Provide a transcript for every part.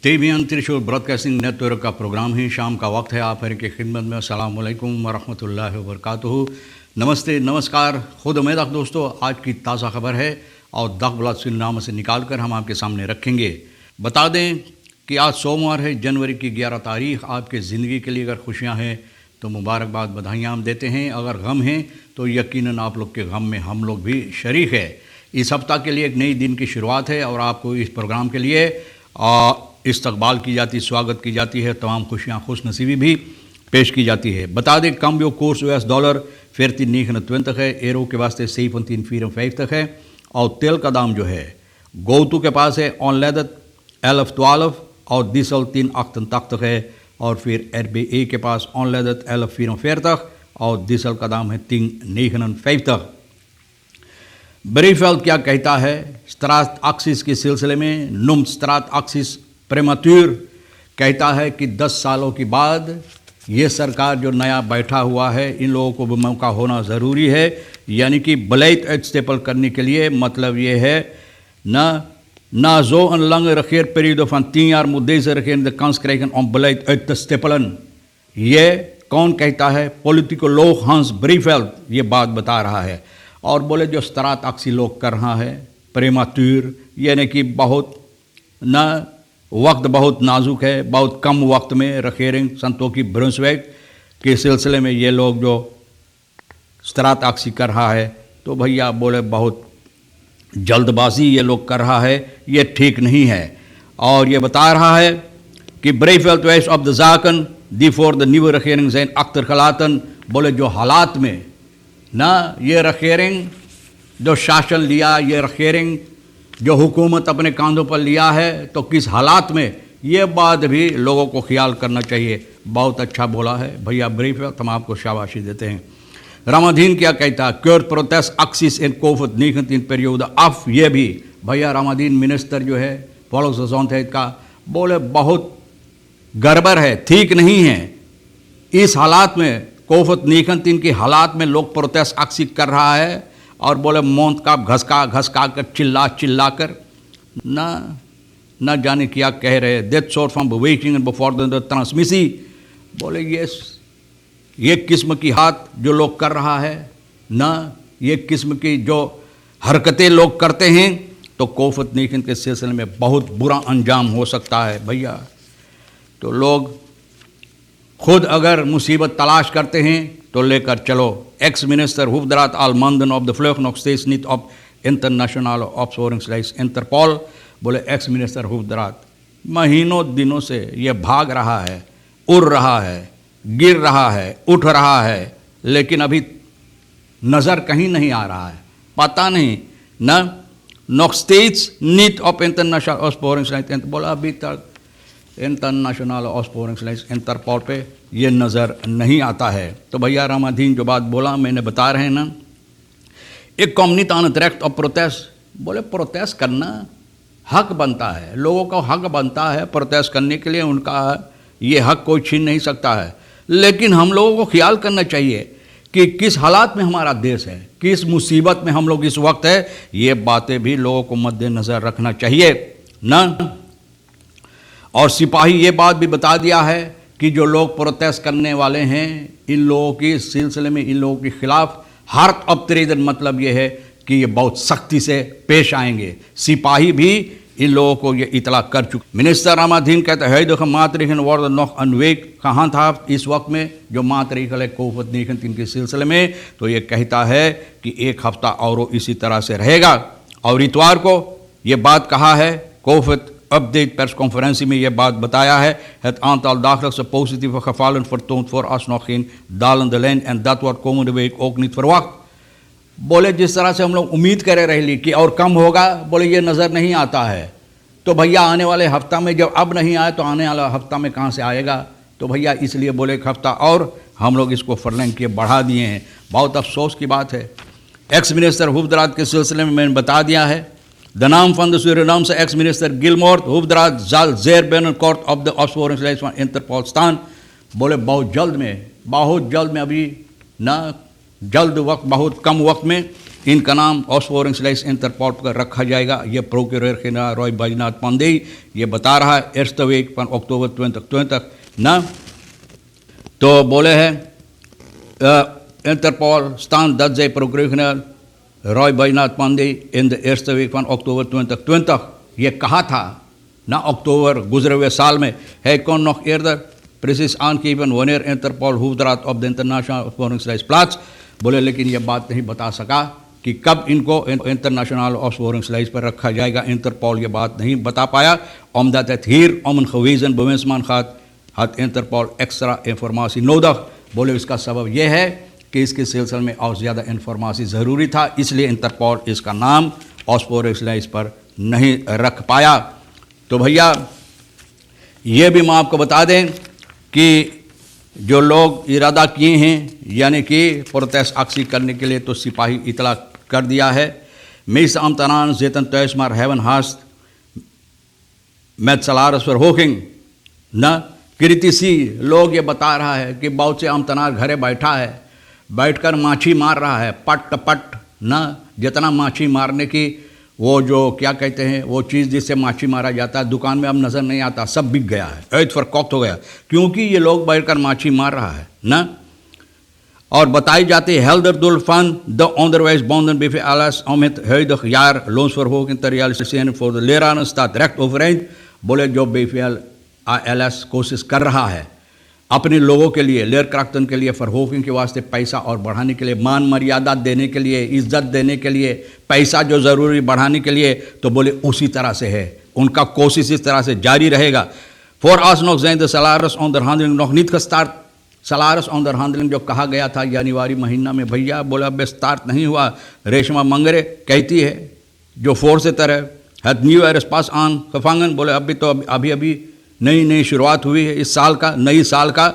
TVN त्रिशूल broadcasting network का programme ही शाम का वक्त है। आप हर की खिदमत में अस्सलाम वालेकुम वरहमतुल्लाहि वबरकातुहू। नमस्ते, नमस्कार, खुद उम्मीद दोस्तों। आज की ताज़ा खबर है और दागबलाम से निकाल कर हम आपके सामने रखेंगे। बता दें कि आज सोमवार है, जनवरी की 11 तारीख। आपके ज़िंदगी के लिए अगर खुशियाँ हैं तो मुबारकबाद, बधाइयाँ हम देते हैं। अगर गम हैं तो यकीनन आप लोग के गम में हम लोग भी शरीक है। इस हफ्ता के लिए एक नई दिन की शुरुआत है और आपको इस प्रोग्राम के लिए इस्तकबाल की जाती, स्वागत की जाती है। तमाम खुशियाँ, खुश नसीबी भी पेश की जाती है। बता दें कम्बियो कोर्स US डॉलर 14.29 है, एरो के वास्ते 7.54 है और तेल का दाम जो है गोतू के पास है ऑनलेदत 1112 और डीजल 3.88 है और फिर RBA के पास ऑनलेदत 1144 और डीजल का दाम है 3.59। ब्रीफेल्ड क्या कहता है स्ट्राट एक्सिस के सिलसिले में? नुम स्ट्राट एक्सिस प्रेमाट्यूर कहता है कि 10 सालों के बाद ये सरकार जो नया बैठा हुआ है, इन लोगों को भी मौका होना ज़रूरी है। यानी कि बलैत स्टेपल करने के लिए मतलब ये है ना जो een lange regeerperiode van 10 jaar moet deze regering de kans krijgen om beleid uit te stippelen। ये कौन कहता है? पॉलिटिकोलॉग हंस ब्रीफेल्ड ये बात बता रहा है। और बोले जो स्ट्राट एक्सी लोग कर रहा है प्रेमाट्यूर, यानी कि बहुत वक्त बहुत नाजुक है, बहुत कम वक्त में रखेरिंग संतों की ब्रुंसवेग के सिलसिले में ये लोग जो स्ट्राट एक्सी कर रहा है, तो भैया बोले बहुत जल्दबाजी ये लोग कर रहा है, ये ठीक नहीं है। और ये बता रहा है कि ब्रेफेल्ड वेस्ट ऑफ द जाकन दी फॉर द न्यू रखेरिंग जैन अख्तर खलातन, बोले जो हालात में ये रखेरिंग जो शासन लिया, ये रखेरिंग जो हुकूमत अपने कांधों पर लिया है, तो किस हालात में, ये बात भी लोगों को ख्याल करना चाहिए। बहुत अच्छा बोला है भैया ब्रीफ, हम आपको शाबाशी देते हैं। रामाधीन क्या कहता है? क्योर प्रोटेस्ट एक्सिस इन कोफत 19 periode af, ये भी भैया रामाधीन मिनिस्टर जो है volksgezondheid का, बोले बहुत गड़बड़ है, ठीक नहीं है। इस हालात में कोफत 19 की हालात में लोग प्रोटेस्ट एक्सी कर रहा है और बोले मौत का घसका कर चिल्ला कर ना जाने क्या कह रहे। Death short from waiting before the ट्रांसमिसी, बोले ये किस्म की हाथ जो लोग कर रहा है ये किस्म की जो हरकतें लोग करते हैं, तो कोफत 19 के सिलसिले में बहुत बुरा अंजाम हो सकता है भैया। तो लोग खुद अगर मुसीबत तलाश करते हैं तो लेकर चलो। Ex minister Hoefdraad al maanden op de vlucht, nog steeds niet op internationale opsporingslijst Interpol, बोले एक्स मिनिस्टर Hoefdraad महीनों दिनों से ये भाग रहा है, उड़ रहा है, गिर रहा है, उठ रहा है, लेकिन अभी नज़र कहीं नहीं आ रहा है। पता नहीं nog steeds niet op internationale opsporingslijst, बोला अभी तक इंटरनेशनल ऑस्पोरिंग्स इंटरपोल पे ये नज़र नहीं आता है। तो भैया रामाधीन जो बात बोला मैंने बता रहे हैं ना, एक कम्युनिटी आन डायरेक्ट ऑफ प्रोटेस्ट, बोले प्रोटेस्ट करना हक बनता है, लोगों का हक बनता है प्रोटेस्ट करने के लिए, उनका ये हक कोई छीन नहीं सकता है। लेकिन हम लोगों को ख्याल करना चाहिए कि किस हालात में हमारा देश है, किस मुसीबत में हम लोग इस वक्त है, ये बातें भी लोगों को मद्देनज़र रखना चाहिए ना। और सिपाही ये बात भी बता दिया है कि जो लोग प्रोटेस्ट करने वाले हैं, इन लोगों के सिलसिले में, इन लोगों के खिलाफ हार्ट ऑफ ट्रेजन, मतलब ये है कि ये बहुत सख्ती से पेश आएंगे। सिपाही भी इन लोगों को ये इतला कर चुके। मिनिस्टर रामाधीन कहते हैं देखो मातरीखन वर्ड नॉक अनवेक, कहाँ था इस वक्त में जो मातरीखल है कोफत 19 के सिलसिले में? तो ये कहता है कि एक हफ्ता और इसी तरह से रहेगा। और इतवार को ये बात कहा है, कोफत update persconferentie में ये बात बताया है, het aantal dagelijkse positieve gevallen vertoont vooralsnog geen dalende lijn en dat wordt komende week ook niet verwacht। बोले जिस तरह से हम लोग उम्मीद करे रही कि और कम होगा, बोले ये नज़र नहीं आता है। तो भैया आने वाले हफ्ता में जब अब नहीं आए तो आने वाला हफ्ता में कहाँ से आएगा? तो भैया इसलिए बोले एक हफ्ता और हम लोग इसको फरलैंग किए बढ़ा दिए हैं। बहुत अफसोस की बात है। एक्स मिनिस्टर Hoefdraad के सिलसिले में मैंने बता दिया है। De naam van de Surinaamse ex-minister Gilmore Hoefdraad zal zeer binnenkort op de opsporingslijst van Interpol staan। बोले बहुत जल्द में अभी जल्द वक्त, बहुत कम वक्त में इनका नाम ऑस्फोरिंग इंटरपोल पर रखा जाएगा। ये प्रोक्योरर जनरल रॉय बैजनाथ पांडे ये बता रहा है eerste week van oktober 2020 ना। तो बोले हैं Interpol staan dat zij procureur generaal Roy Baijnath Pandey इन द eerste week van oktober 2020 ये कहा था ना, अक्टूबर गुजरे हुए साल में है कौन nog eerder precies aangeven wanneer Interpol hoofdraad op de internationale opsporingslijst plaats। बोले लेकिन ये बात नहीं बता सका कि कब इनको इंटरनेशनल opsporingslijst पर रखा जाएगा। इंटरपोल ये बात नहीं बता पाया, omdat het hier om een gewezen bewindsman gaat, had Interpol extra informatie nodig। बोले इसका सबब यह है कि इसके सिलसिले में और ज़्यादा इंफॉर्मेशन ज़रूरी था, इसलिए इंटरपोल इसका नाम ऑस्फोरिंग पर नहीं रख पाया। तो भैया ये भी मैं आपको बता दें कि जो लोग इरादा किए हैं यानी कि प्रोटेस्ट एक्सी करने के लिए, तो सिपाही इतला कर दिया है। meeste ambtenaren zitten thuis maar hebben haast met salarisverhoging न। कृतिसी लोग ये बता रहा है कि बहुत से अमतनार घरे बैठा है, बैठकर माछी मार रहा है पट पट न। जितना माछी मारने की वो जो क्या कहते हैं वो चीज़ जिससे माछी मारा जाता है दुकान में अब नज़र नहीं आता, सब बिक गया है, ऐत फरकौत हो गया, क्योंकि ये लोग बैठकर माछी मार रहा है न। और बताई जाती है helder doel van de onderwijsbonden BVLS om het huidig jaar loonsverhoging te realiseren voor de leraren staat recht overeind। बोले जो BVLS कोशिश कर रहा है अपने लोगों के लिए, लेयरक्राफ्टन के लिए फरहोकिंग के वास्ते पैसा और बढ़ाने के लिए, मान मर्यादा देने के लिए, इज्जत देने के लिए, पैसा जो ज़रूरी बढ़ाने के लिए, तो बोले उसी तरह से है, उनका कोशिश इस तरह से जारी रहेगा। vooralsnog zijn de salarisonderhandelingen nog niet gestart। salarisonderhandeling जो कहा गया था जनवरी महीना में, भैया बोला अब स्टार्ट नहीं हुआ। रेशमा मंगरे कहती है जो voorzitter है, het nieuwe er is pas aangevangen। बोले अभी तो अभी नई शुरुआत हुई है इस साल का, नई साल का।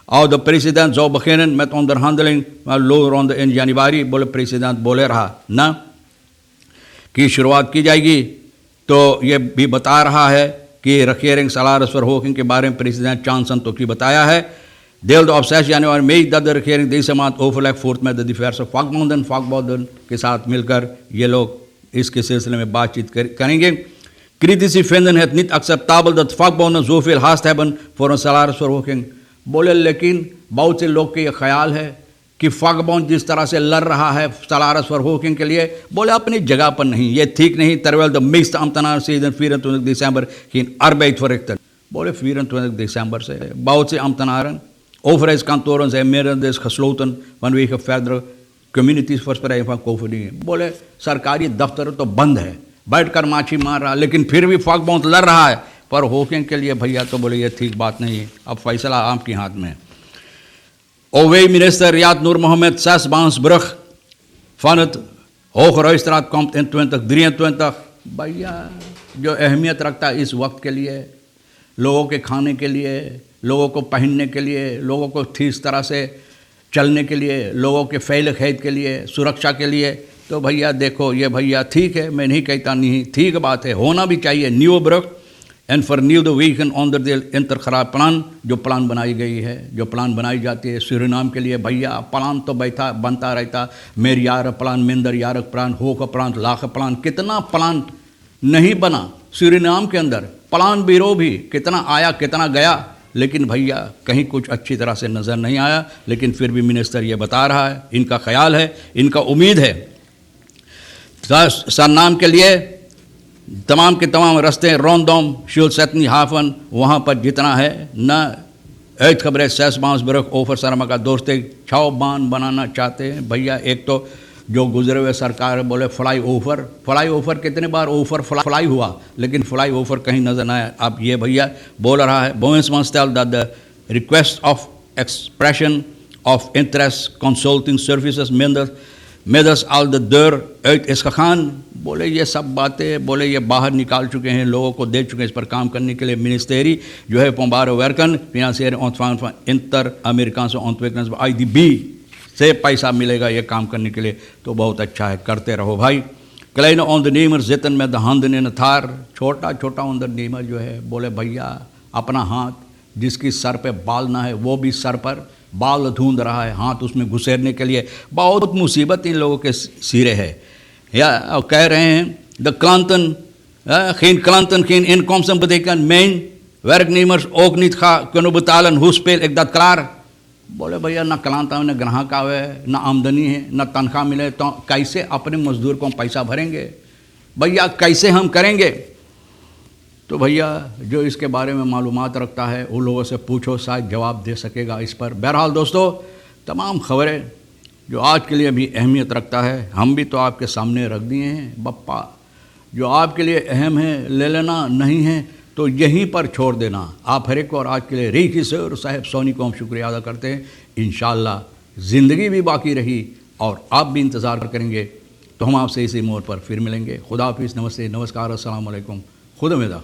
और the president zou beginnen met onderhandeling loonronde in januari। बोले प्रेसिडेंट बोले रहा ना कि शुरुआत की जाएगी। तो ये भी बता रहा है कि regering salarisverhoging के बारे में प्रेसिडेंट चांसन तो की बताया है। deelde op 6 januari mee dat de regering deze maand overleg voert met de diverse vakbonden के साथ मिलकर ये लोग इसके सिलसिले में बातचीत करेंगे। Critici vinden het niet acceptabel dat vakbonden zoveel haast hebben voor een salarisverhoging। बोले लेकिन बहुत से लोग के ये ख्याल है कि vakbond जिस तरह से लड़ रहा है salarisverhoging के लिए, बोले अपनी जगह पर नहीं, ये ठीक नहीं। terwijl de meeste ambtenaren sinds 24 december geen arbeid verrichten। बोले 24 december से बहुत से ambtenaren, overheidskantoren zijn merendeels gesloten vanwege verdere communityverspreiding van COVID-19। बोले सरकारी दफ्तर तो बंद है, बैठकर माछी मार रहा, लेकिन फिर भी vakbond लड़ रहा है पर होकिंग के लिए। भैया तो बोले ये ठीक बात नहीं है, अब फैसला आपके हाथ में है। OW minister Riyad Noor Mohammed 6 Baansbrug van het Hogerhuisstraat komt in 2023। भैया जो अहमियत रखता है इस वक्त के लिए, लोगों के खाने के लिए, लोगों को पहनने के लिए, लोगों को ठीक तरह से चलने के लिए, लोगों के फैल खैद के लिए, सुरक्षा के लिए। तो भैया देखो ये भैया ठीक है, मैं नहीं कहता नहीं, ठीक बात है, होना भी चाहिए। न्यू ब्रुग एंड vernieuwde wegen onderdeel इंटरखराब प्लान, जो प्लान बनाई गई है, जो प्लान बनाई जाती है सूरीनाम के लिए। भैया प्लान तो बनता रहता, मेर यार प्लान, मिंदर यारक प्लान, होक प्लान, लाख प्लान, कितना प्लान नहीं बना सूरीनाम के अंदर। प्लान ब्यूरो भी कितना आया कितना गया, लेकिन भैया कहीं कुछ अच्छी तरह से नज़र नहीं आया। लेकिन फिर भी मिनिस्टर ये बता रहा है, इनका ख्याल है, इनका उम्मीद है सरनाम के लिए तमाम के तमाम रास्ते रोंडोम शुलसेतनी हाफन वहाँ पर जितना है न एक खबर है 6 Baansbrug ओफर शर्मा का दोस्त छाव बांध बनाना चाहते हैं। भैया एक तो जो गुजरे हुए सरकार बोले फ्लाई ओवर कितने बार ओवर फ्लाई हुआ, लेकिन फ्लाई ओवर कहीं नजर ना आया। अब ये भैया बोल रहा है Bowensman stelt that the request of expression of interest consulting services middels al de deur uit is gegaan। बोले ये सब बातें बोले ये बाहर निकाल चुके हैं, लोगों को दे चुके हैं इस पर काम करने के लिए। मिनिस्टेरी जो है Openbare Werken financiering ontvangen van Inter-Amerikaanse Ontwikkelingsbank IDB से पैसा मिलेगा ये काम करने के लिए, तो बहुत अच्छा है, करते रहो भाई। kleine ondernemers zitten met de handen in het haar। छोटा छोटा ondernemer जो है बोले भैया अपना हाथ जिसकी सर पे बाल ना है वो भी सर पर बाल ढूंढ रहा है, हाथ उसमें घुसेरने के लिए। बहुत मुसीबत इन लोगों के सिरे है। या कह रहे हैं the क्लांतन geen klanten, geen inkomsten betekent mijn werknemers ook niet kunnen betalen. Hoe speel ik dat klaar? बोले भैया ना क्लांत आवे, ना ग्राहक आवे, ना आमदनी है, ना तनख्वाह मिले, तो कैसे अपने मजदूर को पैसा भरेंगे भैया, कैसे हम करेंगे? तो भैया जो इसके बारे में मालूमात रखता है उन लोगों से पूछो, शायद जवाब दे सकेगा इस पर। बहरहाल दोस्तों, तमाम खबरें जो आज के लिए भी अहमियत रखता है हम भी तो आपके सामने रख दिए हैं। बप्पा जो आपके लिए अहम है ले लेना, नहीं है तो यहीं पर छोड़ देना। आप हर एक को और आज के लिए रीखी से और साहब सोनी को हम शुक्रिया अदा करते हैं। इंशाअल्लाह ज़िंदगी भी बाकी रही और आप भी इंतज़ार करेंगे तो हम आपसे इसी मोड़ पर फिर मिलेंगे। खुदा हाफिज़, नमस्ते, नमस्कार, अस्सलाम वालेकुम, खुदा मिदा।